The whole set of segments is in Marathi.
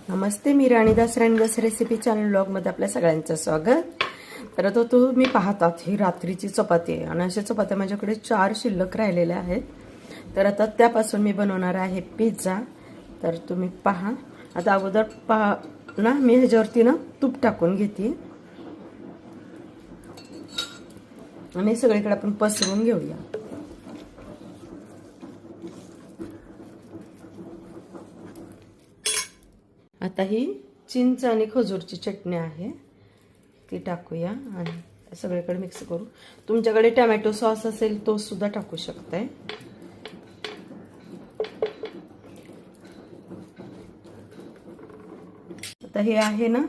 नमस्ते, मी राणी दास रेसिपी चॅनल ब्लॉगमध्ये आपल्या सगळ्यांचं स्वागत. तर आता तुम्ही पाहतात ही रात्रीची चपाती आहे आणि अशा चपात्या माझ्याकडे 4 शिल्लक राहिलेल्या आहेत. तर आता त्यापासून मी बनवणार आहे पिझ्झा. तर तुम्ही पहा. आता अगोदर पहा ना, मी ह्याच्यावरती ना तूप टाकून घेते आणि सगळीकडे आपण पसरवून घेऊया. आता ही चिंच आणि खजूरची चटणी आहे ती टाकूया आणि सगळीकडे मिक्स करू. तुमच्याकडे टोमॅटो सॉस असेल तो सुद्धा टाकू शकताय. आता हे आहे ना,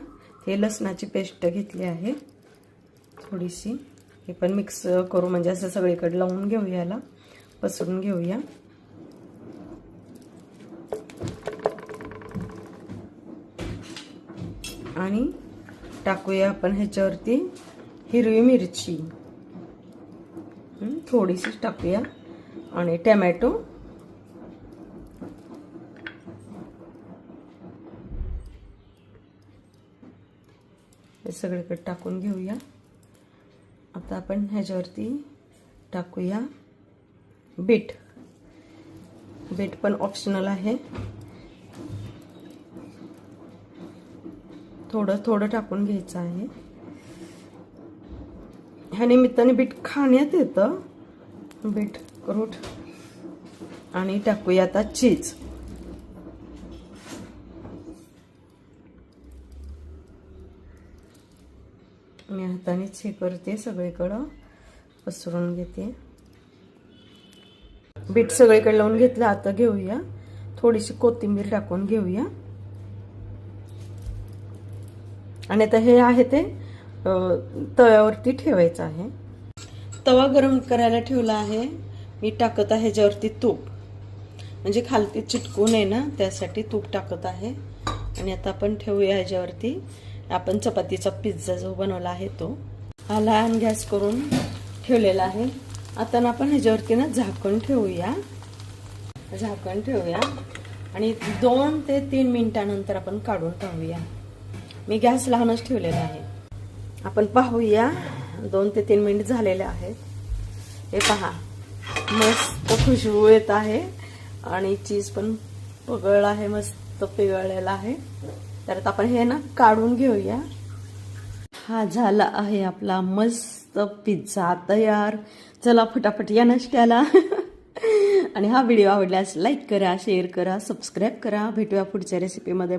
हे लसणाची पेस्ट घेतली आहे थोडीशी. हे पण मिक्स करू, म्हणजे असं सगळीकडे लावून घेऊया, याला पसरून घेऊया. आणि टाकूया आपण ह्याच्यावरती हिरवी मिरची थोडीशी टाकूया आणि टोमॅटो. हे सगळीकडे टाकून घेऊया. आता आपण ह्याच्यावरती टाकूया बीट. बीट पण ऑप्शनल आहे, थोडं थोडं टाकून घ्यायचं आहे. ह्या निमित्ताने बीट खाण्यात येतं, बीट रूट. आणि टाकूया आता चीज. मी हातानेच हे करते, सगळीकडं पसरून घेते. बीट सगळीकडे लावून घेतलं. आता घेऊया थोडीशी कोथिंबीर टाकून घेऊया. आणि आता हे आहे ते तव्यावरती ठेवायचं आहे. तवा गरम करायला ठेवला आहे. मी टाकत आहे ह्याच्यावरती तूप, म्हणजे खालती चिटकू नये ना, त्यासाठी तूप टाकत आहे. आणि आता आपण ठेवूया ह्याच्यावरती आपण चपातीचा पिझ्झा जो बनवला आहे तो. हा लहान गॅस करून ठेवलेला आहे. आता ना आपण ह्याच्यावरती ना झाकण ठेवूया. झाकण ठेवूया आणि 2 ते 3 मिनिटानंतर आपण काढून टाकूया. मी गॅस लहानच ठेवलेला आहे. आपण पाहूया 2 ते 3 मिनिट झालेले आहेत. हे पहा, मस्त खुशबू येत आहे आणि चीज पण पगळला आहे, मस्त पिघळलेला आहे. तर आता आपण हे ना काढून घेऊया. हा झाला आहे आपला मस्त पिझ्झा तयार. चला फटाफट या नाश्त्याला. आणि हा व्हिडिओ आवडल्यास लाईक करा, शेअर करा, सबस्क्राईब करा. भेटूया पुढच्या रेसिपीमध्ये.